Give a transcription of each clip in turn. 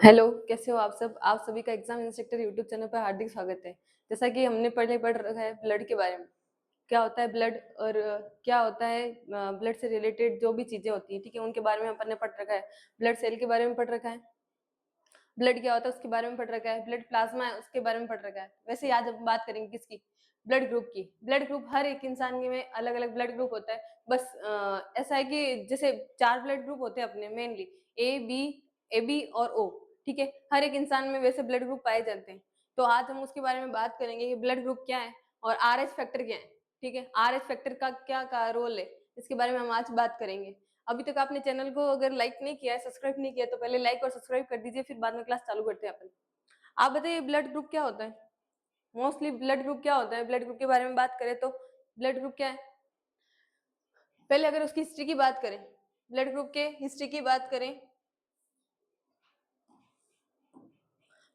Hello, कैसे हो आप सब? आप सभी का एग्जाम इंस्ट्रक्टर यूट्यूब चैनल पर हार्दिक स्वागत है। जैसा कि हमने पहले पढ़ रखा है ब्लड के बारे में, क्या होता है ब्लड और क्या होता है ब्लड से रिलेटेड जो भी चीजें होती हैं, ठीक है, उनके बारे में अपन ने पढ़ रखा है। ब्लड सेल के बारे में पढ़ रखा है, ब्लड क्या होता है उसके बारे में पढ़ रखा है, ब्लड प्लाज्मा है उसके बारे में पढ़ रखा है। वैसे ही आज हम बात करेंगे किसकी? ब्लड ग्रुप की। ब्लड ग्रुप हर एक इंसान में अलग अलग ब्लड ग्रुप होता है। बस ऐसा है कि जैसे 4 ब्लड ग्रुप होते हैं अपने मेनली, ए बी और ओ, ठीक है। हर एक इंसान में वैसे ब्लड ग्रुप पाए जाते हैं। तो आज हम उसके बारे में बात करेंगे कि ब्लड ग्रुप क्या है और आर एच फैक्टर क्या है, ठीक है। आर एच फैक्टर का क्या रोल है, इसके बारे में हम आज बात करेंगे। अभी तक आपने चैनल को अगर लाइक नहीं किया है, सब्सक्राइब नहीं किया, तो पहले लाइक और सब्सक्राइब कर दीजिए, फिर बाद में क्लास चालू करते हैं अपन। आप बताइए ब्लड ग्रुप क्या होता है? मोस्टली ब्लड ग्रुप क्या होता है? ब्लड ग्रुप के बारे में बात करें तो ब्लड ग्रुप क्या है? पहले अगर उसकी हिस्ट्री की बात करें, ब्लड ग्रुप के हिस्ट्री की बात करें,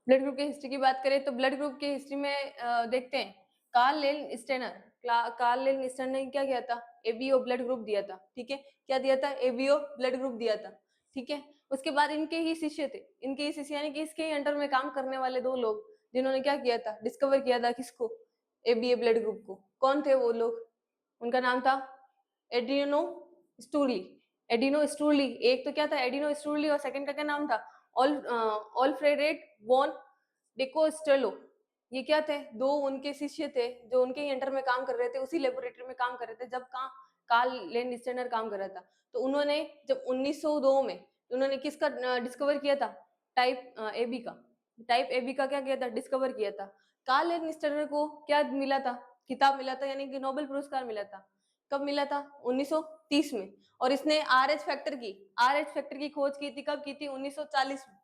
ब्लड ग्रुप की हिस्ट्री की बात करें तो ब्लड ग्रुप की हिस्ट्री में देखते हैं कार्ल लेन स्टेनर ने क्या किया था? एबीओ ब्लड ग्रुप दिया था, ठीक है। क्या दिया था? एबीओ ब्लड ग्रुप दिया था, ठीक है। उसके बाद इनके ही शिष्य थे, इनके ही शिष्य यानी कि इसके ही अंडर में काम करने वाले 2 लोग, जिन्होंने क्या किया था? डिस्कवर किया था किसको? एबीए ब्लड ग्रुप को। कौन थे वो लोग? उनका नाम था एडिनो स्टूरली। एडिनो स्टूरली, एक तो क्या था एडिनो स्टूरली और सेकंड का क्या नाम था? Alfred von डिकोस्टेलो। ये क्या थे? 2 उनके शिष्य थे जो उनके ही अंडर में काम कर रहे थे, उसी लेबोरेटरी में काम कर रहे थे जब कहाँ कार्ल लैंडस्टेनर काम कर रहा था। तो उन्होंने जब 1902 में उन्होंने किसका डिस्कवर किया था? टाइप एबी का। टाइप एबी का क्या किया था? डिस्कवर किया था। कार्ल लैंडस्टेनर को क्या मिला था? खिताब मिला था, यानी कि नोबेल पुरस्कार मिला था। कब मिला था? 1930 में। और इसने आर एच फैक्टर की खोज की थी। कब की थी? 1940 में।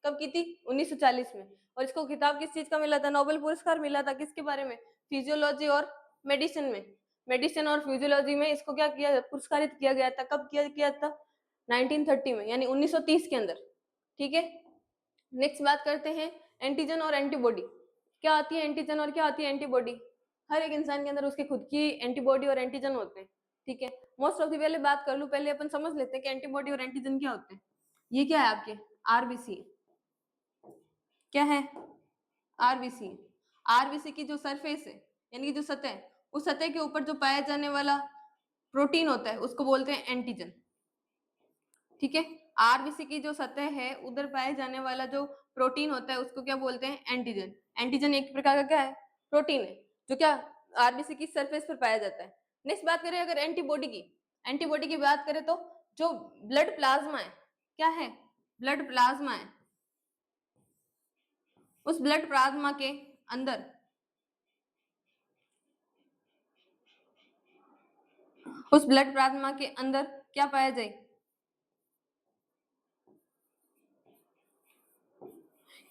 कब की थी? 1940 में। और इसको खिताब किस चीज का मिला था? नोबेल पुरस्कार मिला था। किसके बारे में? फिजियोलॉजी और मेडिसिन में। मेडिसिन और फिजियोलॉजी में इसको क्या किया, पुरस्कारित किया गया था। कब किया था? 1930 में, यानी 1930 के अंदर, ठीक है। नेक्स्ट बात करते हैं एंटीजन और एंटीबॉडी। क्या आती है एंटीजन और क्या आती है एंटीबॉडी? हर एक इंसान के अंदर उसकी खुद की एंटीबॉडी और एंटीजन होते हैं, ठीक है। मोस्ट ऑफ दी पहले बात कर लूं, पहले अपन समझ लेते हैं कि एंटीबॉडी और एंटीजन क्या होते हैं। ये क्या है आपके? आरबीसी। क्या है? आरबीसी। आरबीसी की जो सरफेस है, यानी कि जो सतह है, उस सतह के ऊपर जो पाया जाने वाला प्रोटीन होता है उसको बोलते हैं एंटीजन, ठीक है। आरबीसी की जो सतह है उधर पाए जाने वाला जो प्रोटीन होता है उसको क्या बोलते हैं? एंटीजन। एंटीजन एक प्रकार का क्या है? प्रोटीन है, जो क्या आरबीसी की सरफेस पर पाया जाता है। नेक्स्ट बात करें अगर एंटीबॉडी की, एंटीबॉडी की बात करें तो जो ब्लड प्लाज्मा है, क्या है? ब्लड प्लाज्मा है। उस ब्लड प्लाज्मा के अंदर, उस ब्लड प्लाज्मा के अंदर क्या पाया जाए?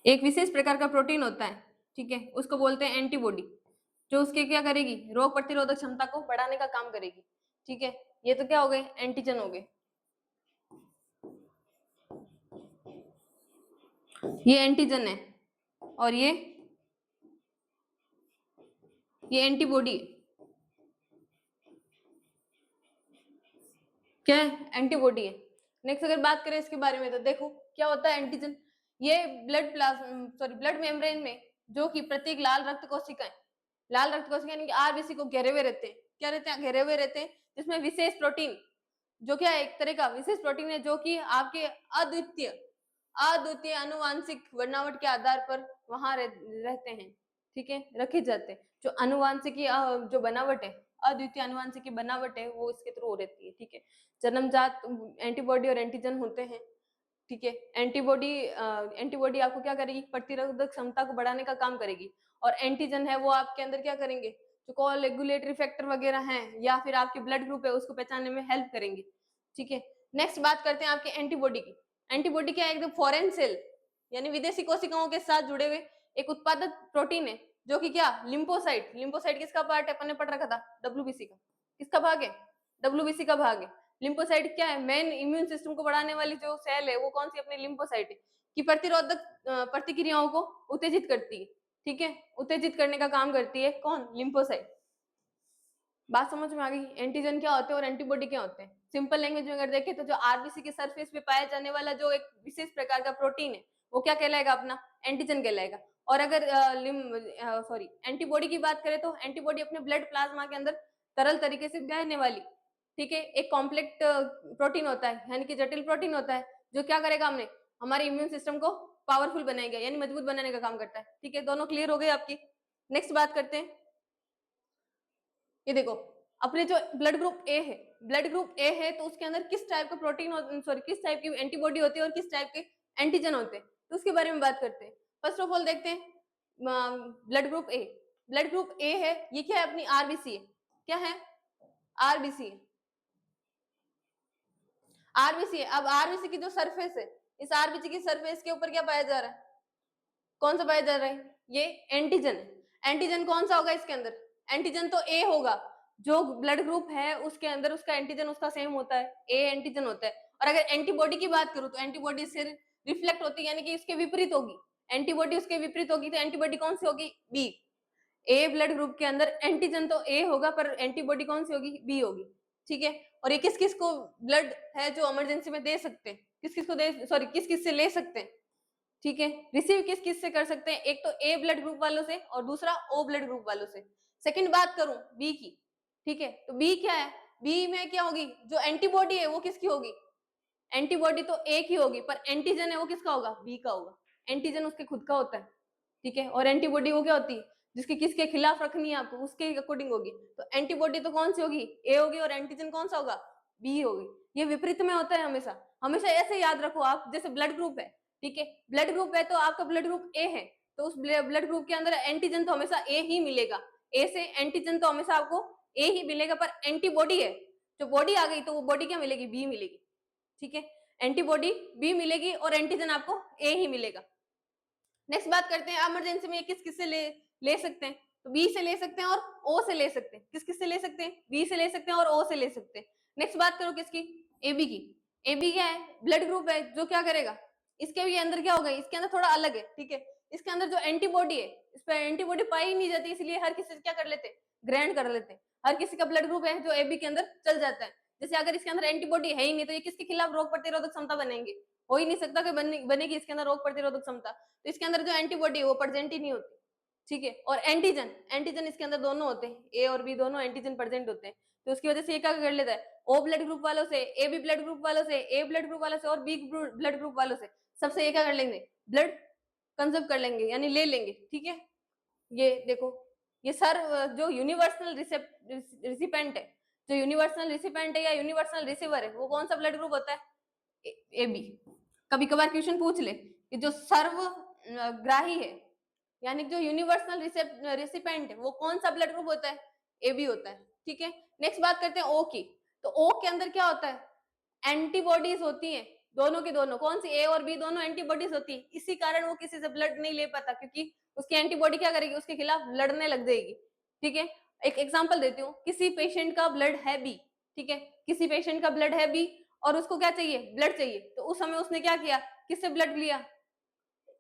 एक विशेष प्रकार का प्रोटीन होता है, ठीक है, उसको बोलते हैं एंटीबॉडी, जो उसके क्या करेगी? रोग प्रतिरोधक क्षमता को बढ़ाने का काम करेगी, ठीक है। ये तो क्या हो गए? एंटीजन हो गए। ये एंटीजन है और ये एंटीबॉडी है। क्या है? एंटीबॉडी है। नेक्स्ट अगर बात करें इसके बारे में तो देखो क्या होता है एंटीजन। ये ब्लड मेम्ब्रेन में जो कि प्रत्येक लाल रक्त कोशिकाएं, लाल रक्त कोशिका यानी कि आरबीसी को घेरे हुए रहते हैं। क्या रहते हैं? घेरे हुए रहते हैं, जिसमें विशेष प्रोटीन, जो क्या है एक तरह का विशेष प्रोटीन है, जो कि आपके अद्वितीय अद्वितीय अनुवांशिक बनावट के आधार पर वहां रहते हैं, ठीक है, रखे जाते हैं। जो अनुवांशिकी जो बनावट है, अद्वितीय अनुवांशिकी बनावट है, वो इसके थ्रू रहती है, ठीक है। जन्मजात एंटीबॉडी और एंटीजन होते हैं, ठीक है। एंटीबॉडी आपको क्या करेगी? प्रतिरोधक क्षमता को बढ़ाने का काम करेगी। और एंटीजन है वो आपके अंदर क्या करेंगे? जो कॉल रेगुलेटरी फैक्टर वगैरह हैं या फिर आपके ब्लड ग्रुप है उसको पहचानने में हेल्प करेंगे, ठीक है। नेक्स्ट बात करते हैं आपके एंटीबॉडी की। एंटीबॉडी क्या है? एकदम फॉरेन सेल यानी विदेशी कोशिकाओं के साथ जुड़े हुए एक उत्पादक प्रोटीन है, जो कि क्या? लिम्फोसाइट। लिम्फोसाइट किसका पार्ट है? अपन ने पढ़ रखा था, डब्ल्यूबीसी का। किसका भाग है? डब्ल्यूबीसी का भाग है। लिम्फोसाइट क्या है? मेन इम्यून सिस्टम को बढ़ाने वाली जो सेल है वो कौन सी? अपनी लिम्फोसाइट है, कि प्रतिरोधक प्रतिक्रियाओं को उत्तेजित करती है, ठीक है। उत्तेजित करने का काम करती है कौन? लिम्फोसाइट। बात समझ में आ गई? एंटीजन क्या होते हैं और एंटीबॉडी क्या होते हैं? सिंपल लैंग्वेज में अगर देखें तो जो आरबीसी के सरफेस पे पाया जाने वाला जो एक विशेष प्रकार का प्रोटीन है वो क्या कहलाएगा अपना, एंटीजन कहलाएगा। और अगर एंटीबॉडी की बात करें तो एंटीबॉडी अपने ब्लड प्लाज्मा के अंदर तरल तरीके से बहने वाली, ठीक है, एक कॉम्प्लेक्स प्रोटीन होता है, यानी कि जटिल प्रोटीन होता है, जो क्या करेगा हमने, हमारे इम्यून सिस्टम को पावरफुल बनाएगा, यानी मजबूत बनाने का काम करता है। ठीक है, दोनों क्लियर हो गए आपकी। नेक्स्ट बात करते हैं, ये देखो अपने जो ब्लड ग्रुप ए है, ब्लड ग्रुप ए है तो उसके अंदर किस टाइप का प्रोटीन सॉरी किस टाइप की एंटीबॉडी होती है और किस टाइप के एंटीजन होते हैं, तो उसके बारे में बात करते हैं। फर्स्ट ऑफ ऑल देखते हैं ब्लड ग्रुप ए। ब्लड ग्रुप ए है, ये क्या है, अपनी आरबीसी है। क्या है, आरबीसी है, आरबीसी है। अब आरबीसी की जो सरफेस है, इस आरबीसी की सरफेस के ऊपर क्या पाया जा रहा है, कौन सा पाया जा रहा है, ये एंटीजन है। एंटीजन कौन सा होगा इसके अंदर, एंटीजन तो ए होगा, जो ब्लड ग्रुप है उसके अंदर उसका एंटीजन उसका सेम होता है, ए एंटीजन होता है। और अगर एंटीबॉडी की बात करूं तो एंटीबॉडी से रिफ्लेक्ट होती है, यानी कि इसके विपरीत होगी, एंटीबॉडी उसके विपरीत होगी, तो एंटीबॉडी कौन सी होगी, बी। ए ब्लड ग्रुप के अंदर एंटीजन तो ए होगा पर एंटीबॉडी कौन सी होगी, बी होगी। ठीक है, और ये किस किस को ब्लड है जो इमरजेंसी में दे सकते हैं, किस किस को दे, सॉरी किस किस से ले सकते हैं, ठीक है, रिसीव किस किस से कर सकते हैं, एक तो ए ब्लड ग्रुप वालों से और दूसरा ओ ब्लड ग्रुप वालों से। सेकंड बात करूं बी की, ठीक है, तो बी क्या है, बी में क्या होगी, जो एंटीबॉडी है वो किसकी होगी, एंटीबॉडी तो ए की होगी पर एंटीजन है वो किसका होगा, बी का होगा। एंटीजन उसके खुद का होता है, ठीक है, और एंटीबॉडी वो क्या होती है, जिसके किसके खिलाफ रखनी है आपको उसके अकॉर्डिंग होगी। तो एंटीबॉडी तो कौन सी होगी, ए होगी, और एंटीजन कौन सा होगा, बी होगी। ये विपरीत में होता है हमेशा, हमेशा ऐसे याद रखो आप, जैसे ब्लड ग्रुप है, ठीक है, ब्लड ग्रुप है तो आपका ब्लड ग्रुप ए है, तो उस ब्लड ग्रुप के अंदर एंटीजन तो हमेशा ए ही मिलेगा, ए से एंटीजन तो हमेशा आपको ए ही मिलेगा, पर एंटीबॉडी है, जो बॉडी आ गई तो वो बॉडी क्या मिलेगी, बी मिलेगी। ठीक है, एंटीबॉडी बी मिलेगी और एंटीजन आपको ए ही मिलेगा। नेक्स्ट बात करते हैं इमरजेंसी में किस किस से ले सकते हैं, तो बी से ले सकते हैं और ओ से ले सकते हैं। किस किस से ले सकते हैं, बी से ले सकते हैं और ओ से ले सकते हैं। नेक्स्ट बात करो किसकी, एबी की। एबी क्या है, ब्लड ग्रुप है, जो क्या करेगा, इसके भी अंदर क्या होगा, इसके अंदर थोड़ा अलग है, ठीक है, इसके अंदर जो एंटीबॉडी है, इस पर एंटीबॉडी पाई ही नहीं जाती, इसलिए हर किसी से क्या कर लेते, ग्रहण कर लेते हैं। हर किसी का ब्लड ग्रुप है जो एबी के अंदर चल जाता है। जैसे अगर इसके अंदर एंटीबॉडी है ही नहीं तो ये किसके खिलाफ रोग प्रतिरोधक क्षमता बनेंगे, हो ही नहीं सकता कि बनेगी इसके अंदर रोग प्रतिरोधक क्षमता, तो इसके अंदर जो एंटीबॉडी है वो प्रेजेंट ही नहीं होती। ठीक है, और एंटीजन, एंटीजन इसके अंदर दोनों होते हैं, ए और बी दोनों एंटीजन प्रेजेंट होते हैं, तो उसकी वजह से ये क्या कर लेता है, ओ ब्लड ग्रुप वालों से, ए बी ब्लड ग्रुप वालों से, ए ब्लड ग्रुप वालों से और बी ब्लड ग्रुप वालों से, सबसे ये क्या कर लेंगे, ब्लड कंजर्व कर लेंगे, यानी ले लेंगे। ठीक है, ये देखो, ये सर जो यूनिवर्सल रिसिपेंट है, जो यूनिवर्सल रिसिपेंट है या यूनिवर्सल रिसीवर है, वो कौन सा ब्लड ग्रुप होता है, ए बी। कभी कभार क्वेश्चन पूछ ले कि जो सर्वग्राही है, यानी जो यूनिवर्सल रिसिपेंट है, वो कौन सा ब्लड ग्रुप होता है, ए बी होता है। ठीक है, नेक्स्ट बात करते हैं ओ की। तो ओ के अंदर क्या होता है, एंटीबॉडीज होती हैं, दोनों के दोनों, कौन सी, ए और बी दोनों एंटीबॉडीज होती है, इसी कारण वो किसी से ब्लड नहीं ले पाता, क्योंकि उसकी एंटीबॉडी क्या करेगी, उसके खिलाफ लड़ने लग जाएगी। ठीक है, एक एग्जांपल देती हूँ, किसी पेशेंट का ब्लड है बी, ठीक है, किसी पेशेंट का ब्लड है बी और उसको क्या चाहिए, ब्लड चाहिए, तो उस समय उसने क्या किया, किससे ब्लड लिया,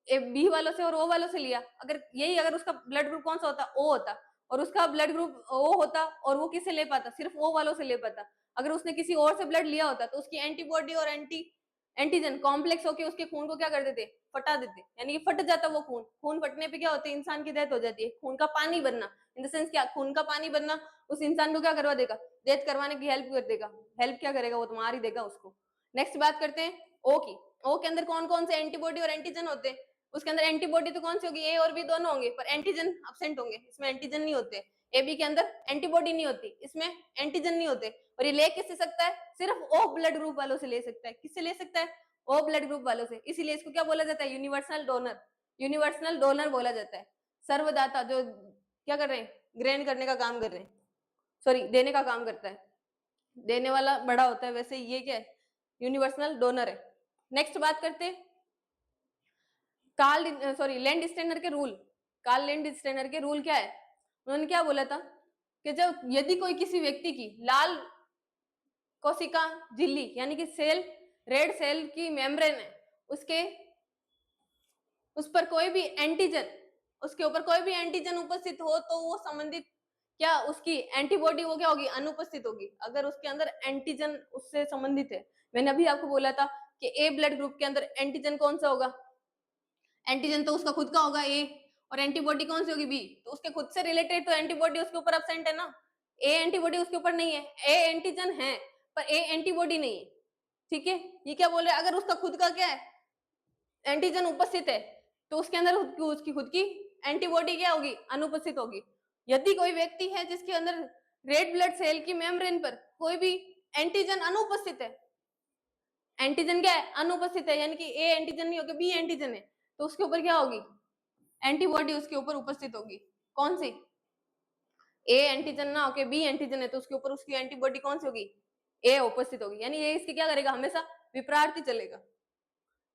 बी वालों से और ओ वालों से लिया। अगर उसका ब्लड ग्रुप कौन सा होता, ओ होता, और उसका ब्लड ग्रुप ओ होता और वो किससे ले पाता, सिर्फ ओ वालों से ले पाता। अगर उसने किसी और से ब्लड लिया होता तो उसकी एंटीबॉडी और एंटीजन कॉम्प्लेक्स होकर उसके खून को क्या कर देते, फटा देते, यानी कि फट जाता वो खून। खून फटने पे क्या होता है, इंसान की डेथ हो जाती है। खून का पानी बनना इन द सेंस क्या, खून का पानी बनना उस इंसान को क्या करवा देगा, डेथ करवाने की हेल्प कर देगा। हेल्प क्या करेगा, वो तो मार ही देगा उसको। नेक्स्ट बात करते हैं ओ की। ओ के अंदर कौन कौन से एंटीबॉडी और एंटीजन होते हैं, उसके अंदर एंटीबॉडी तो कौन सी होगी, ए और बी दोनों होंगे, पर एंटीजन अब्सेंट होंगे, इसमें एंटीजन नहीं होते। ए बी के अंदर एंटीबॉडी नहीं होती, इसमें एंटीजन नहीं होते। और ये ले किससे सकता है, सिर्फ ओ ब्लड ग्रुप वालों से ले सकता है। किससे ले सकता है, ओ ब्लड ग्रुप वालों से, इसीलिए इसको क्या बोला जाता है, यूनिवर्सल डोनर। यूनिवर्सल डोनर बोला जाता है, सर्वदाता, जो क्या कर रहे हैं, ग्रहण करने का काम कर रहे हैं, सॉरी देने का काम करता है, देने वाला बड़ा होता है, वैसे ये क्या है, यूनिवर्सल डोनर है। नेक्स्ट बात करते हैं लैंड स्टेनर के रूल। कार्ल लैंड स्टेनर के रूल क्या है, उन्होंने क्या बोला था कि जब यदि कोई किसी व्यक्ति की लाल कोशिका झिल्ली, यानी कि सेल, रेड सेल की मेम्ब्रेन है, उसके उस पर कोई भी एंटीजन, उसके ऊपर कोई भी एंटीजन उपस्थित हो तो वो संबंधित क्या, उसकी एंटीबॉडी वो क्या होगी, अनुपस्थित होगी, अगर उसके अंदर एंटीजन उससे संबंधित है। मैंने अभी आपको बोला था कि ए ब्लड ग्रुप के अंदर एंटीजन कौन सा होगा, एंटीजन तो उसका खुद का होगा ए, और एंटीबॉडी कौन सी होगी बी, तो उसके खुद से रिलेटेड तो एंटीबॉडी उसके ऊपर एब्सेंट है ना, ए एंटीबॉडी उसके ऊपर नहीं है, ए एंटीजन है पर ए एंटीबॉडी नहीं है, ठीक है। ये क्या बोल रहे हैं, अगर उसका खुद का क्या है एंटीजन उपस्थित है तो उसके अंदर उसकी खुद की एंटीबॉडी क्या होगी, अनुपस्थित होगी। यदि कोई व्यक्ति है जिसके अंदर रेड ब्लड सेल की मेम्ब्रेन पर कोई भी एंटीजन अनुपस्थित है, एंटीजन क्या है अनुपस्थित है, यानी कि ए एंटीजन नहीं होगा बी एंटीजन है, तो उसके ऊपर क्या होगी एंटीबॉडी उसके ऊपर उपस्थित होगी। कौन सी, ए एंटीजन ना होके बी एंटीजन है तो उसके ऊपर उसकी एंटीबॉडी कौन सी होगी, ए उपस्थित होगी, यानी ये इसकी क्या करेगा हमेशा विपरीत ही चलेगा।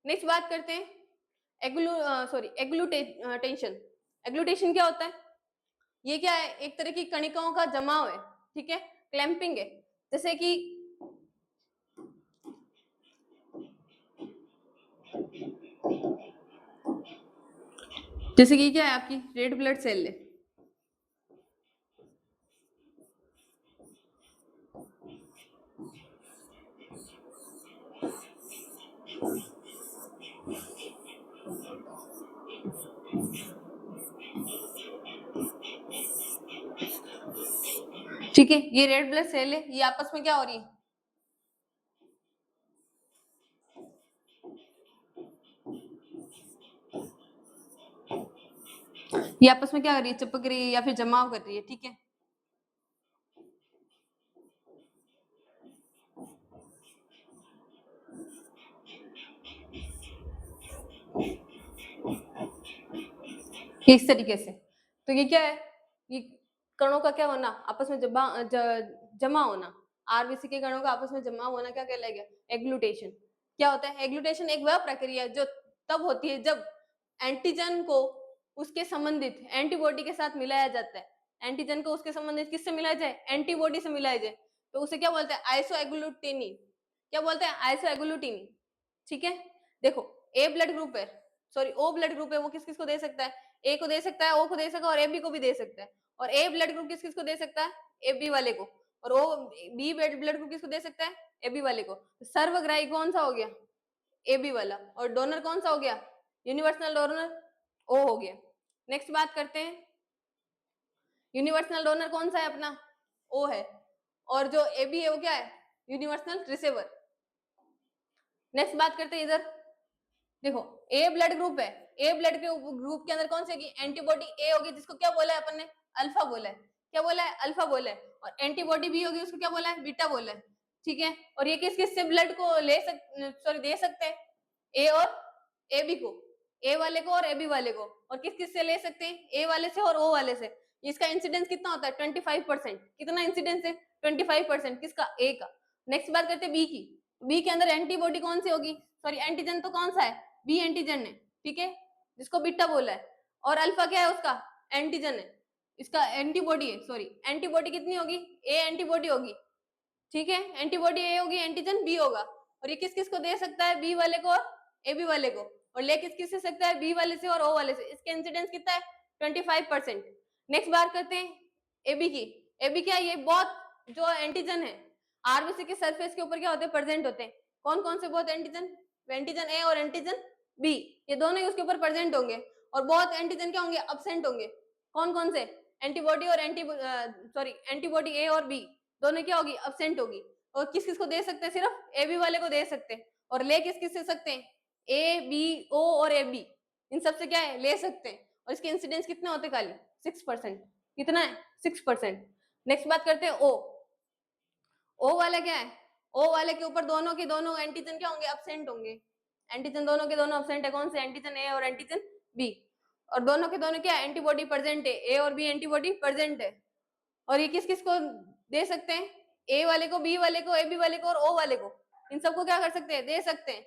नेक्स्ट बात करते हैं एग्लूटेशन। एग्लूटेशन क्या होता है, ये क्या है, एक तरह की कणिकाओं का जमाव है, ठीक है, क्लैंपिंग है। जैसे कि क्या है आपकी रेड ब्लड सेल है, ठीक है, ये रेड ब्लड सेल है, ये आपस में क्या हो रही है, ये आपस में क्या कर रही है, चिपक रही है या फिर जमाव कर रही है, ठीक है। इस तरीके से, तो ये क्या है, ये कणों का क्या होना, आपस में जमा होना, आरबीसी के कणों का आपस में जमा होना क्या कहलाएगा, एग्लूटेशन। क्या होता है एग्लूटेशन, एक वह प्रक्रिया है जो तब होती है जब एंटीजन को उसके संबंधित एंटीबॉडी के साथ मिलाया जाता है, एंटीजन को उसके संबंधित किससे मिलाया जाए, एंटीबॉडी से मिलाया जाए, तो उसे क्या बोलते हैं आइसोएग्लूटिनी, क्या बोलते हैं आइसोएग्लूटिनी, ठीक है। देखो ए ब्लड ग्रुप है, सॉरी ओ ब्लड ग्रुप है, वो किस किस को दे सकता है, ए को दे सकता है, ओ को दे सकता है और ए बी को भी दे सकता है, और ए ब्लड ग्रुप किस किस को दे सकता है, ए बी वाले को, और ओ बी ब्लड ग्रुप किसको दे सकता है, ए बी वाले को। सर्वग्राही कौन सा हो गया, ए बी वाला, और डोनर कौन सा हो गया, यूनिवर्सल डोनर ओ हो गया। नेक्स्ट बात करते हैं, यूनिवर्सल डोनर कौन सा है अपना, ओ है, और जो ए बी है वो क्या है, यूनिवर्सल रिसीवर। नेक्स्ट बात करते हैं इधर, देखो ए ब्लड ग्रुप है, ए ब्लड के ग्रुप के अंदर कौन सी होगी, एंटीबॉडी ए होगी, जिसको क्या बोला है अपन ने, अल्फा बोला है, क्या बोला है, अल्फा बोला है, और एंटीबॉडी बी होगी, उसको क्या बोला है, बीटा बोला है, ठीक है। और ये किस किस से ब्लड को दे सकते हैं, ए और ए बी को, ए वाले को और ए बी वाले को, और किस किस से ले सकते हैं, ए वाले से और ओ वाले से। इसका इंसिडेंस कितना होता है 25%, कितना इंसिडेंस है 25%, किसका, ए का। नेक्स्ट बात करते हैं बी की, बी के अंदर एंटीबॉडी कौन सी होगी, सॉरी एंटीजन तो कौन सा है, बी एंटीजन है, ठीक है, जिसको बीटा बोला है, और अल्फा क्या है उसका, एंटीजन है, इसका एंटीबॉडी है, सॉरी एंटीबॉडी कितनी होगी, ए एंटीबॉडी होगी, ठीक है, एंटीबॉडी ए होगी, एंटीजन बी होगा, और ये किस किस को दे सकता है, बी वाले को और ए बी वाले को, और ले किस किस से सकता है, बी वाले से और ओ वाले से। इसका इंसिडेंस कितना है 25%। नेक्स्ट बात करते हैं एबी की, एबी क्या है, ये बहुत जो एंटीजन है आरबीसी के सरफेस के ऊपर क्या होते हैं, प्रेजेंट होते हैं। कौन कौन से बहुत एंटीजन, एंटीजन ए और एंटीजन बी, ये दोनों ही उसके ऊपर प्रेजेंट होंगे, और बहुत एंटीजन क्या होंगे, अब्सेंट होंगे। कौन कौन से, एंटीबॉडी और एंटीबॉडी ए और बी दोनों क्या होगी, अब्सेंट होगी, और किस किस को दे सकते हैं, सिर्फ ए बी वाले को दे सकते हैं, और ले किस किस से सकते हैं, ए बी ओ और ए बी, इन सब से क्या है ले सकते हैं, और इसके इंसिडेंस कितने होते हैं, खाली 6%, कितना है 6%। नेक्स्ट बात करते हैं ओ, ओ वाला क्या है, ओ वाले के ऊपर दोनों के दोनों एंटीजन क्या होंगे, अब्सेंट होंगे, एंटीजन दोनों के दोनों अब्सेंट है, कौन से, एंटीजन ए और एंटीजन बी, और दोनों के दोनों क्या एंटीबॉडी प्रेजेंट है, ए और बी एंटीबॉडी प्रेजेंट है, और ये किस किस को दे सकते हैं, ए वाले को, बी वाले को, ए बी वाले को और ओ वाले को, इन सबको क्या कर सकते हैं, दे सकते हैं,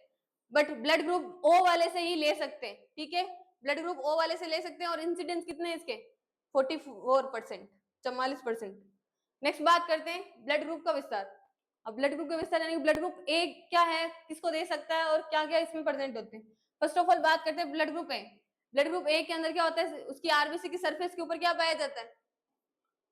बट ब्लड ग्रुप ओ वाले से ही ले सकते हैं, ठीक है, ब्लड ग्रुप ओ वाले से ले सकते हैं, और इंसिडेंस कितने हैं इसके 44%, 44%। नेक्स्ट बात करते हैं ब्लड ग्रुप का विस्तार। अब ब्लड ग्रुप का विस्तार यानी ब्लड ग्रुप ए क्या है, किसको दे सकता है, और क्या क्या इसमें प्रेजेंट होते हैं। फर्स्ट ऑफ ऑल बात करते हैं ब्लड ग्रुप ए। ब्लड ग्रुप ए के अंदर क्या होता है, उसकी आरबीसी की सरफेस के ऊपर क्या पाया जाता है,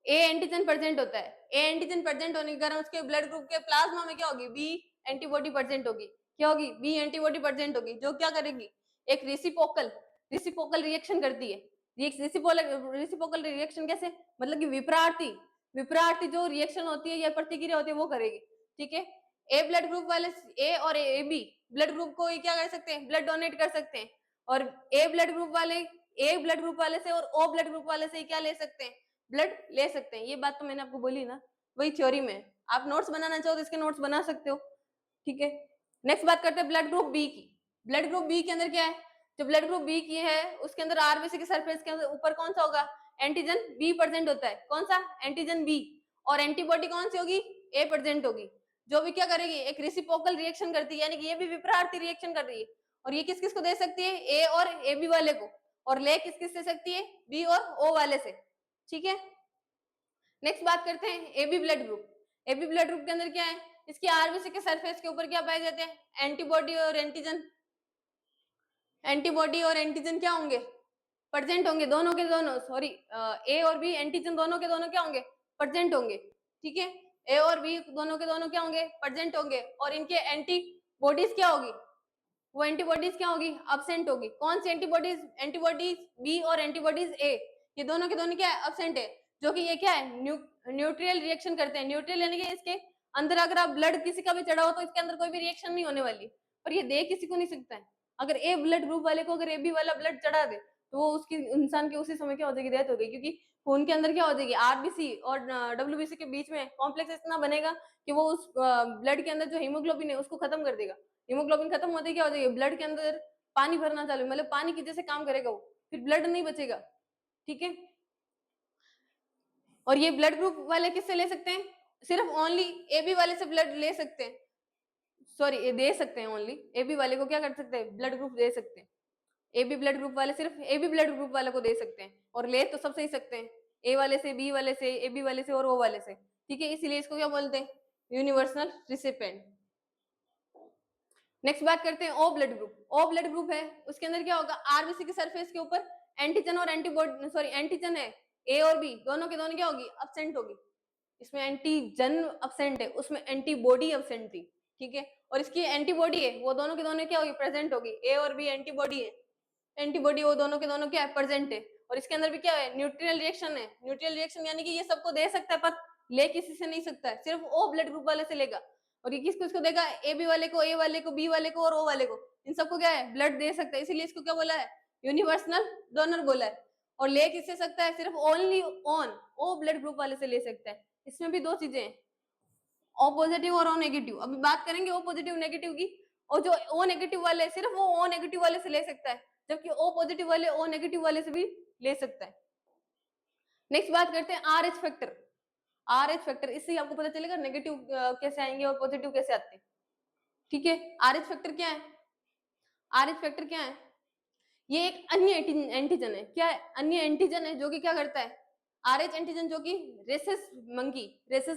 ए एंटीजन प्रेजेंट होता है, ए एंटीजन प्रेजेंट होने के कारण उसके ब्लड ग्रुप के प्लाज्मा में क्या होगी, बी एंटीबॉडी प्रेजेंट होगी, क्या होगी, बी एंटीबॉडी प्रेजेंट होगी, जो क्या करेगी, एक रेसिप्रोकल रेसिप्रोकल रिएक्शन करती है। रेसिप्रोकल रिएक्शन कैसे, मतलब कि विपरीत जो रिएक्शन होती है या प्रतिक्रिया होती है वो करेगी, ठीक है। ए ब्लड ग्रुप वाले, ए और ए बी ब्लड ग्रुप को क्या कर सकते हैं, ब्लड डोनेट कर सकते हैं, और ए ब्लड ग्रुप वाले से और ओ ब्लड ग्रुप वाले से क्या ले सकते हैं, ब्लड ले सकते हैं। ये बात तो मैंने आपको बोली ना, वही थ्योरी में। आप नोट्स बनाना चाहो तो इसके नोट्स बना सकते हो, ठीक है। नेक्स्ट बात करते हैं ब्लड ग्रुप बी की। ब्लड ग्रुप बी के अंदर क्या है, जो ब्लड ग्रुप बी की है उसके अंदर आरबीसी के सरफेस के ऊपर कौन सा होगा, एंटीजन बी प्रेजेंट होता है। कौन सा, एंटीजन बी। और एंटीबॉडी कौन सी होगी, ए प्रेजेंट होगी, जो भी क्या करेगी, एक रेसिप्रोकल रिएक्शन करती है, यानी कि ये भी विपरीत रिएक्शन कर रही है। और ये किस किस को दे सकती है, ए और ए बी वाले को, और ले किस किस दे सकती है, बी और ओ वाले से, ठीक है। नेक्स्ट बात करते हैं AB blood group. AB blood group के अंदर क्या है, इसकी आरबीसी के सरफेस के ऊपर क्या पाए जाते हैं, एंटीबॉडी और एंटीजन। एंटीबॉडी और एंटीजन क्या होंगे, प्रेजेंट होंगे, दोनों के दोनों, सॉरी, ए और बी एंटीजन दोनों के दोनों क्या होंगे, प्रेजेंट होंगे, ठीक है। ए और बी दोनों के दोनों क्या होंगे, प्रेजेंट होंगे, और इनके एंटीबॉडीज क्या होगी, वो एंटीबॉडीज क्या होगी, अब्सेंट होगी। कौन सी एंटीबॉडीज, एंटीबॉडीज बी और एंटीबॉडीज ए, ये दोनों के दोनों क्या है, अब्सेंट है, जो कि ये क्या है, न्यूट्रल रिएक्शन करते हैं। न्यूट्रल यानी कि इसके अंदर अगर आप ब्लड किसी का भी चढ़ा हो तो इसके अंदर कोई भी रिएक्शन नहीं होने वाली, और ये दे किसी को नहीं सकता है। अगर ए ब्लड ग्रुप वाले को अगर ए बी वाला ब्लड चढ़ा दे तो वो उसकी इंसान की उसी समय क्या हो जाएगी, डेथ हो गई, क्योंकि खून के अंदर क्या हो जाएगी, आरबीसी और डब्ल्यूबीसी के बीच में कॉम्प्लेक्स इतना बनेगा कि वो उस ब्लड के अंदर जो हीमोग्लोबिन है उसको खत्म कर देगा। हीमोग्लोबिन खत्म होते क्या हो जाएगी, ब्लड के अंदर पानी भरना चालू, मतलब पानी की जैसे काम करेगा वो, फिर ब्लड नहीं बचेगा, ठीक है। और ये ब्लड ग्रुप वाले किससे ले सकते हैं, सिर्फ ओनली एबी वाले से ब्लड ले सकते हैं, सॉरी ये दे सकते हैं, ओनली एबी वाले को क्या कर सकते हैं, ब्लड ग्रुप दे सकते हैं। एबी ब्लड ग्रुप वाले सिर्फ एबी ब्लड ग्रुप वाले को दे सकते हैं, और ले तो सबसे ही सकते हैं, ए वाले से, बी वाले से, एबी वाले से और ओ वाले से, ठीक है। इसीलिए इसको क्या बोलते हैं, यूनिवर्सल रिसिपेंट। नेक्स्ट बात करते हैं O blood group. O blood group है, उसके अंदर क्या होगा, आरबीसी के सरफेस के ऊपर एंटीजन और एंटीबॉडी, सॉरी एंटीजन है, ए और बी दोनों के दोनों क्या होगी, अब्सेंट होगी। इसमें एंटीजन अब्सेंट है, उसमें एंटीबॉडी अब्सेंट थी, ठीक है। और इसकी एंटीबॉडी है, वो दोनों के दोनों क्या होगी, प्रेजेंट होगी। ए और बी एंटीबॉडी है, एंटीबॉडी वो दोनों के दोनों क्या है, प्रेजेंट है। और इसके अंदर भी क्या है, न्यूट्रल रिएक्शन है। न्यूट्रल रिएक्शन यानी कि ये सबको दे सकता है पर ले किसी से नहीं सकता है, सिर्फ ओ ब्लड ग्रुप वाले से लेगा। और ये किसको इसको देगा, ए बी वाले को, ए वाले को, बी वाले को और ओ वाले को, इन सबको क्या है, ब्लड दे सकता है। इसीलिए इसको क्या बोला है, यूनिवर्सल डोनर बोला है। और ले किससे सकता है, सिर्फ only on O blood group वाले से ले सकता है। इसमें भी दो चीजें हैं, ओ पॉजिटिव और ओ नेगेटिव। अभी बात करेंगे ओ पॉजिटिव नेगेटिव की। और जो ओ नेगेटिव वाले सिर्फ वो ओ नेगेटिव वाले से ले सकता है, जबकि ओ पॉजिटिव वाले ओ नेगेटिव वाले से भी ले सकता है। नेक्स्ट बात करते हैं R H factor. R H factor, इससे आपको पता चलेगा नेगेटिव कैसे आएंगे और पॉजिटिव कैसे आते हैं, ठीक है। आर एच फैक्टर क्या है, आर एच फैक्टर क्या है, ये एक अन्य एंटीजन है। क्या है, अन्य एंटीजन है, जो कि क्या करता है, आर एच एंटीजन, जो कि रेसेस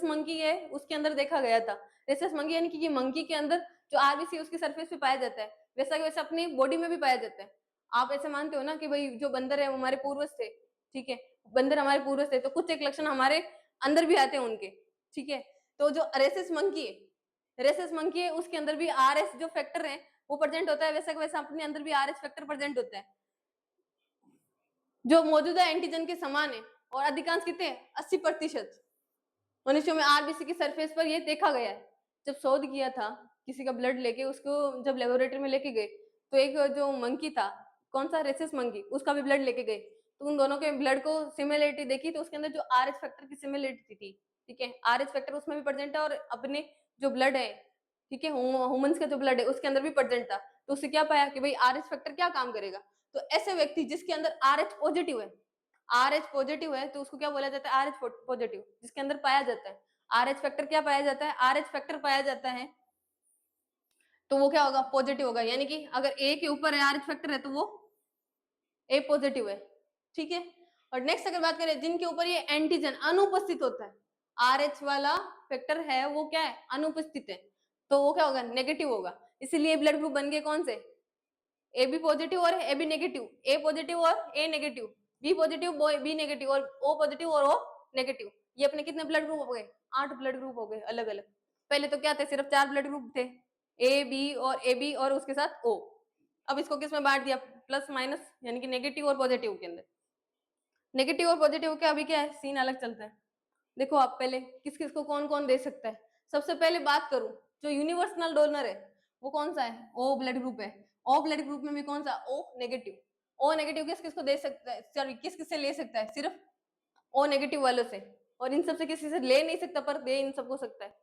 मंकी है उसके अंदर देखा गया था। रेसेस मंकी यानी कि ये मंकी के अंदर जो आरबीसी उसकी सरफेस पे पाया जाता है, वैसा वैसा अपनी बॉडी में भी पाया जाता है। आप ऐसे मानते हो ना कि भाई जो बंदर है वो हमारे पूर्वज थे, ठीक है, बंदर हमारे पूर्वज थे, तो कुछ एक लक्षण हमारे अंदर भी आते हैं उनके, ठीक है। तो जो रेसेस मंकी है उसके अंदर भी आर एस जो फैक्टर है वो प्रेजेंट होता है, वैसा वैसा अपने अंदर भी आर एच फैक्टर प्रेजेंट होता है, जो मौजूदा एंटीजन के समान है। और अधिकांश कितने, 80% मनुष्यों में आरबीसी की सरफेस पर ये देखा गया है। जब शोध किया था किसी का ब्लड लेके, उसको जब लेबोरेटरी में लेके गए तो एक जो मंकी था, कौन सा, रेसिस मंकी, उसका भी ब्लड लेके गए, तो उन दोनों के ब्लड को सिमिलरिटी देखी, तो उसके अंदर जो आर एच फैक्टर की सिमिलरिटी थी, ठीक है। आर एच फैक्टर उसमें भी प्रेजेंट है, और अपने जो ब्लड है, ठीक है, ह्यूमंस का जो ब्लड है उसके अंदर भी प्रेजेंट था। तो उससे क्या पाया कि भाई आर एच फैक्टर क्या काम करेगा। तो ऐसे व्यक्ति जिसके अंदर आर एच पॉजिटिव है, आर एच पॉजिटिव है, तो उसको क्या बोला जाता है, आर एच पॉजिटिव, जिसके अंदर पाया जाता है आर एच फैक्टर। क्या पाया जाता है, आर एच फैक्टर पाया जाता है, तो वो क्या होगा, पॉजिटिव होगा। यानी कि अगर ए के ऊपर आर एच फैक्टर है तो वो ए पॉजिटिव है, ठीक है। और नेक्स्ट अगर बात करें जिनके ऊपर ये एंटीजन अनुपस्थित होता है, आर एच वाला फैक्टर है वो क्या है, अनुपस्थित है, तो वो क्या होगा, नेगेटिव होगा। इसीलिए ब्लड ग्रुप बन गए कौन से, ए बी पॉजिटिव और A B negative, A positive और A negative, B positive B negative, और ओ पॉजिटिव और ओ नेगेटिव। ये अपने कितने ब्लड ग्रुप हो गए, 8 ब्लड ग्रुप हो गए अलग अलग। पहले तो क्या थे, सिर्फ 4 ब्लड ग्रुप थे, ए बी और उसके साथ ओ। अब इसको किस में बांट दिया, प्लस माइनस यानी कि नेगेटिव और पॉजिटिव के अंदर। नेगेटिव और पॉजिटिव के अभी क्या है, सीन अलग चलता है। देखो आप पहले किस किस को कौन कौन दे सकता है। सबसे पहले बात करूं, जो यूनिवर्सल डोनर है वो कौन सा है, ओ ब्लड ग्रुप है। ओ ब्लड ग्रुप में भी कौन सा, ओ नेगेटिव। ओ नेगेटिव किस किस को दे सकता है, सॉरी किस किस से ले सकता है, सिर्फ ओ नेगेटिव वालों से, और इन सबसे किसी से ले नहीं सकता, पर दे इन सबको सकता है।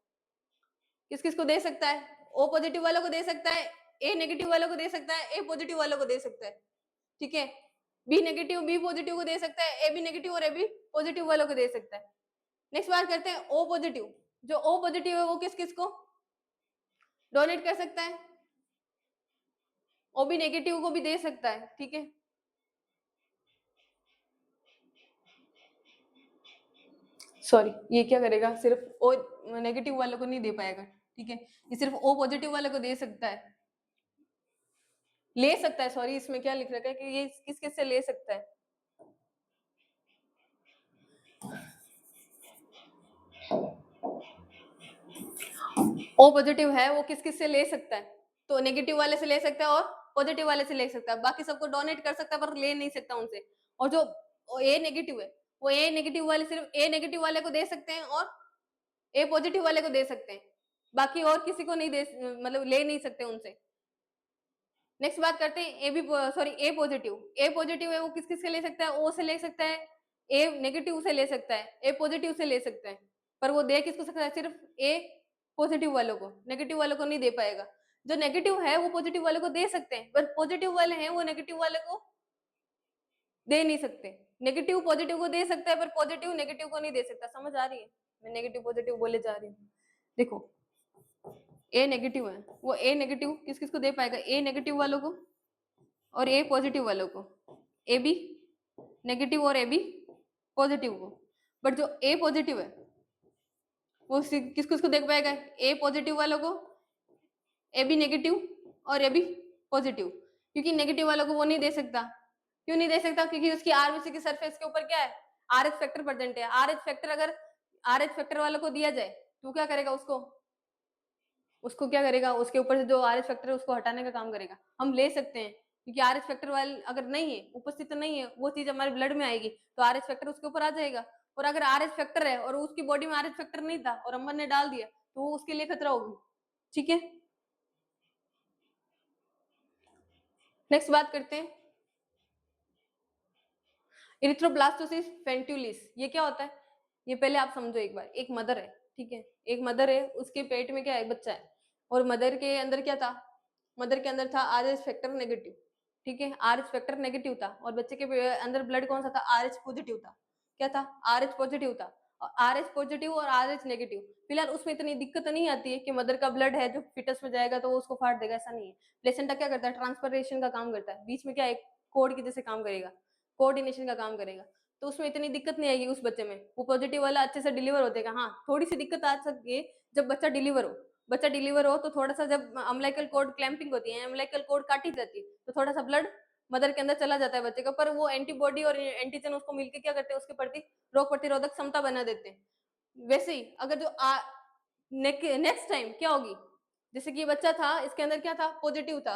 किस किस को दे सकता है, ओ पॉजिटिव वालों को दे सकता है, ए नेगेटिव वालों को दे सकता है, ए पॉजिटिव वालों को दे सकता है। ठीक है, बी नेगेटिव बी पॉजिटिव को दे सकता है, ए बी नेगेटिव और ए बी पॉजिटिव वालों को दे सकता है। नेक्स्ट बात करते हैं ओ पॉजिटिव। जो ओ पॉजिटिव है वो किस किस को डोनेट कर सकता है, ओ बी नेगेटिव को भी दे सकता है। ठीक है, सॉरी ये क्या करेगा, सिर्फ ओ नेगेटिव वालों को नहीं दे पाएगा। ठीक है, ये सिर्फ ओ पॉजिटिव वालों को दे सकता है, ले सकता है। सॉरी इसमें क्या लिख रखा है कि ये किस किस से ले सकता है। ओ पॉजिटिव है वो किस किस से ले सकता है, तो नेगेटिव वाले से ले सकता है और पॉजिटिव वाले से ले सकता है। बाकी सबको डोनेट कर सकता है पर ले नहीं सकता उनसे। और जो ए नेगेटिव है वो ए नेगेटिव वाले सिर्फ ए नेगेटिव वाले को दे सकते हैं और ए पॉजिटिव वाले को दे सकते हैं, बाकी और किसी को नहीं दे, मतलब ले नहीं सकते उनसे। नेक्स्ट बात करते हैं A B, sorry A positive. A positive है वो किस किस से ले सकता है, ओ से ले सकता है, ए नेगेटिव से ले सकता है, ए पॉजिटिव से ले सकता है, पर वो दे किसको सकता है, सिर्फ ए पॉजिटिव वालों को, नेगेटिव वालों को नहीं दे पाएगा। जो नेगेटिव है वो पॉजिटिव वाले को दे सकते हैं, पर पॉजिटिव वाले हैं वो नेगेटिव वाले को दे नहीं सकते। नेगेटिव पॉजिटिव को दे सकता है पर पॉजिटिव नेगेटिव को नहीं दे सकता। समझ आ रही है, मैं नेगेटिव पॉजिटिव बोले जा रही हूँ। देखो ए नेगेटिव है वो ए नेगेटिव किस किस को दे पाएगा, ए नेगेटिव वालों को और ए पॉजिटिव वालों को, ए बी नेगेटिव और ए बी पॉजिटिव को। बट जो ए पॉजिटिव है वो किस किस को देख पाएगा, ए पॉजिटिव वालों को, ए बी नेगेटिव और ए बी पॉजिटिव। क्योंकि नेगेटिव वालों को वो नहीं दे सकता। क्यों नहीं दे सकता, क्योंकि उसकी आरबीसी की सरफेस के ऊपर क्या है, आर एच फैक्टर प्रेजेंट है। आर एच फैक्टर अगर आर एच फैक्टर वालों को दिया जाए तो क्या करेगा, उसको उसको क्या करेगा, उसके ऊपर से जो आर एच फैक्टर है उसको हटाने का काम करेगा। हम ले सकते हैं क्योंकि आर एच फैक्टर वाले अगर नहीं है, उपस्थित नहीं है, वो चीज हमारे ब्लड में आएगी तो आर एच फैक्टर उसके ऊपर आ जाएगा। और अगर आर एच फैक्टर है और उसकी बॉडी में आर एच फैक्टर नहीं था और अम्मा ने डाल दिया तो वो उसके लिए खतरा होगी। ठीक है, नेक्स्ट बात करते हैं इरिथ्रोब्लास्टोसिस फेंटुलिस। ये क्या होता है, ये पहले आप समझो एक बार। एक मदर है, ठीक है, एक मदर है, उसके पेट में क्या है, बच्चा है, और मदर के अंदर क्या था, मदर के अंदर था आर एच फैक्टर नेगेटिव। ठीक है, आर एच फैक्टर नेगेटिव था और बच्चे के अंदर ब्लड कौन सा था, आर एच पॉजिटिव था। क्या था, आर एच पॉजिटिव था। आर एच पॉजिटिव और आर एच नेगेटिव, फिलहाल उसमें इतनी दिक्कत नहीं आती है कि मदर का ब्लड है जो फिटस में जाएगा तो वो उसको फाड़ देगा, ऐसा नहीं है। प्लेसेंटा क्या करता है, ट्रांसपोर्टेशन का काम करता है, बीच में क्या है, कोड की जैसे काम करेगा, कोऑर्डिनेशन का काम करेगा। तो उसमें इतनी दिक्कत नहीं आएगी उस बच्चे में, वो पॉजिटिव वाला अच्छे से डिलीवर हो जाएगा। हाँ, थोड़ी सी दिक्कत आ सकती है जब बच्चा डिलीवर हो। बच्चा डिलीवर हो तो थोड़ा सा, जब अम्बिलिकल कॉर्ड क्लैंपिंग होती है, अम्बिलिकल कॉर्ड काटी जाती है, तो थोड़ा सा ब्लड मदर के अंदर चला जाता है बच्चे का, पर वो एंटीबॉडी और एंटीजन उसको मिलकर क्या करते हैं, उसके प्रति रोग प्रतिरोधक क्षमता बना देते हैं। वैसे ही अगर जो नेक्स्ट टाइम क्या होगी, जैसे कि ये बच्चा था, इसके अंदर क्या था, पॉजिटिव था,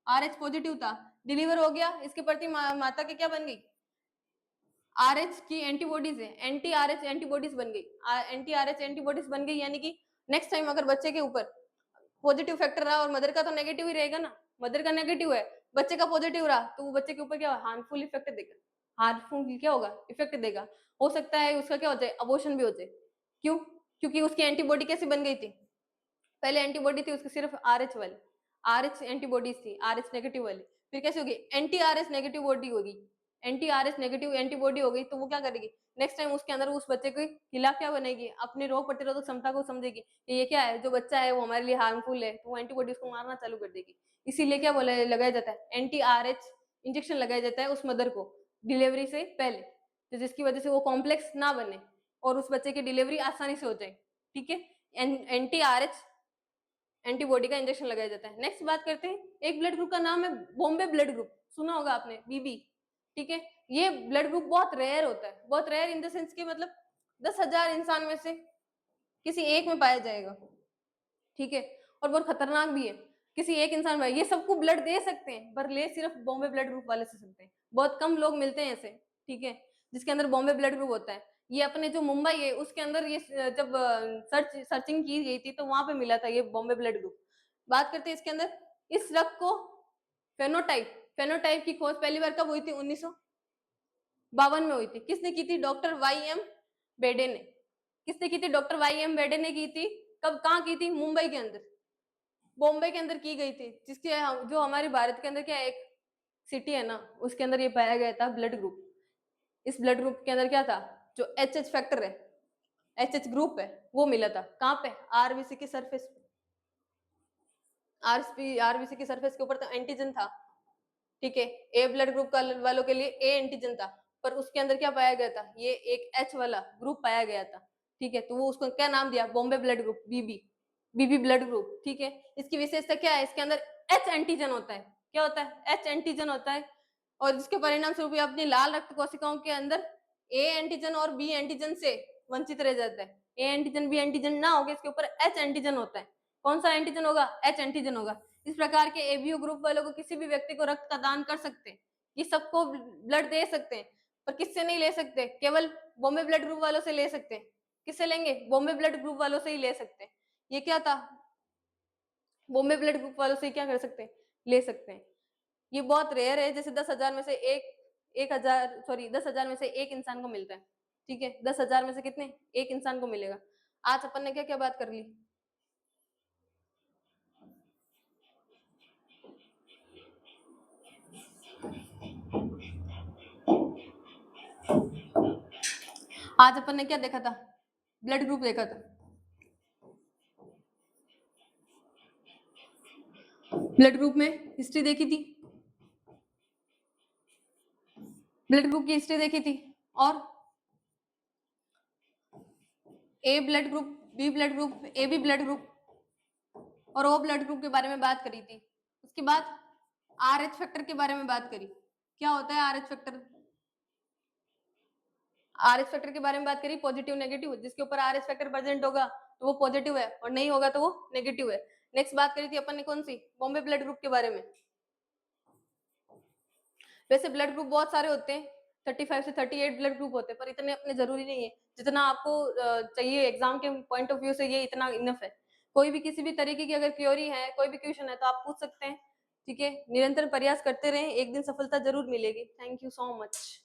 आर एच पॉजिटिव था, डिलीवर हो गया, इसके प्रति माता के क्या बन गई, आर एच की एंटीबॉडीज है, एंटी आर एच एंटीबॉडीज बन गई, एंटी आर एच एंटीबॉडीज बन गई। यानी कि नेक्स्ट टाइम अगर बच्चे के ऊपर पॉजिटिव फैक्टर रहा और मदर का तो नेगेटिव ही रहेगा ना, मदर का नेगेटिव है, बच्चे का पॉजिटिव रहा, तो वो बच्चे के ऊपर क्या हार्मफुल इफेक्ट देगा, हार्मफुल क्या होगा, इफेक्ट देगा। हो सकता है उसका क्या हो जाए, अबॉर्शन भी हो जाए। क्यों, क्योंकि उसकी एंटीबॉडी कैसी बन गई थी, पहले एंटीबॉडी थी उसकी सिर्फ आर एच वाली, आर एच एंटीबॉडीज थी, आर एच नेगेटिव वाली, फिर कैसे होगी, anti R H negative body होगी, anti R H negative antibody हो गई, तो वो क्या करेगी, नेक्स्ट टाइम उसके अंदर उस बच्चे के खिलाफ क्या बनेगी, अपनी रोग प्रतिरोधक क्षमता को समझेगी कि ये क्या है, जो बच्चा है वो हमारे लिए हार्मफुल है, तो वो एंटीबॉडी उसको मारना चालू कर देगी। इसीलिए क्या बोला लगाया जाता है, एंटी आर एच इंजेक्शन लगाया जाता है उस मदर को डिलीवरी से पहले, तो जिसकी वजह से वो कॉम्प्लेक्स ना बने और उस बच्चे की डिलीवरी आसानी से हो जाए। ठीक है, एंटी आर एच एंटीबॉडी का इंजेक्शन लगाया जाता है। नेक्स्ट बात करते हैं, एक ब्लड ग्रुप का नाम है बॉम्बे ब्लड ग्रुप, सुना होगा आपने, बीबी। ठीक है, ये ब्लड ग्रुप बहुत रेयर होता है, बहुत रेयर इन द सेंस कि मतलब 10,000 इंसान में से किसी एक में पाया जाएगा। ठीक है, और बहुत खतरनाक भी है। किसी एक इंसान में, ये सबको ब्लड दे सकते हैं पर ले सिर्फ बॉम्बे ब्लड ग्रुप वाले से सकते हैं। बहुत कम लोग मिलते हैं ऐसे, ठीक है, जिसके अंदर बॉम्बे ब्लड ग्रुप होता है। ये अपने जो मुंबई है उसके अंदर ये जब सर्चिंग की गई थी तो वहां पे मिला था ये बॉम्बे ब्लड ग्रुप। बात करते हैं इसके अंदर इस रक्त को फेनोटाइप की खोज पहली बार कब हुई थी? 1952 में हुई थी। किसने की थी? डॉक्टर वाई एम बेडे ने। किसने की थी? डॉक्टर वाई एम बेडे ने की थी। कब, कहाँ की थी? मुंबई के अंदर, बॉम्बे के अंदर की गई थी, जिसके जो हमारे भारत के अंदर क्या एक सिटी है ना, उसके अंदर ये पाया गया था ब्लड ग्रुप। इस ब्लड ग्रुप के अंदर क्या था? जो एच एच फैक्टर है, एच एच ग्रुप है, वो मिला था। कहाँ पे? आरबीसी के सरफेस पे। आरबीसी के सरफेस के ऊपर तो एंटीजन था, ठीक है, ए ब्लड ग्रुप वालों के लिए ए एंटीजन था, पर उसके अंदर क्या पाया गया था? ये एक एच वाला ग्रुप पाया गया था, ठीक है, तो वो उसको क्या नाम दिया? बॉम्बे ब्लड ग्रुप, बीबी ब्लड ग्रुप, ठीक है। इसकी विशेषता क्या है? इसके अंदर एच एंटीजन होता है। क्या होता है? एच एंटीजन होता है, और जिसके परिणाम स्वरूप अपनी लाल रक्त कोशिकाओं के अंदर ए एंटीजन और बी एंटीजन से वंचित रह जाता है। ए एंटीजन बी एंटीजन ना होगा, इसके ऊपर एच एंटीजन होता है। कौन सा एंटीजन होगा? एच एंटीजन होगा। इस प्रकार के एबीओ ग्रुप वालों को किसी भी व्यक्ति को रक्त का दान कर सकते हैं, ये सबको ब्लड दे सकते हैं, पर किससे नहीं ले सकते? केवल बॉम्बे ब्लड ग्रुप वालों से ले सकते हैं। किससे लेंगे? बॉम्बे ब्लड ग्रुप वालों से ही ले सकते हैं। ये क्या था? बॉम्बे ब्लड ग्रुप वालों से क्या कर सकते हैं? ले सकते हैं। ये बहुत रेयर है, जैसे 10,000 में से एक हजार, सॉरी 10,000 में से एक इंसान को मिलता है, ठीक है, 10,000 में से कितने? एक इंसान को मिलेगा। आज अपन ने क्या क्या बात कर ली? आज अपन ने क्या देखा था? ब्लड ग्रुप देखा था। ब्लड ग्रुप में हिस्ट्री देखी थी, ब्लड ग्रुप की हिस्ट्री देखी थी, और A blood group, B blood group, A B blood group और ओ ब्लड ग्रुप के बारे में बात करी थी। उसके बाद आर एच फैक्टर के बारे में बात करी। क्या होता है R H factor? R H factor के बारे में बात करी, पॉजिटिव नेगेटिव, जिसके ऊपर आर एच फैक्टर प्रेजेंट होगा तो वो पॉजिटिव है, और नहीं होगा तो वो नेगेटिव है। नेक्स्ट बात करी थी अपन ने कौन सी? बॉम्बे ब्लड ग्रुप के बारे में। वैसे ब्लड ग्रुप बहुत सारे होते हैं, 35 से 38 ब्लड ग्रुप होते हैं, पर इतने अपने जरूरी नहीं है। जितना आपको चाहिए एग्जाम के पॉइंट ऑफ व्यू से, ये इतना इनफ है। कोई भी किसी भी तरीके की अगर क्योरी है, कोई भी क्वेश्चन है, तो आप पूछ सकते हैं, ठीक है। निरंतर प्रयास करते रहें, एक दिन सफलता जरूर मिलेगी। Thank you so much.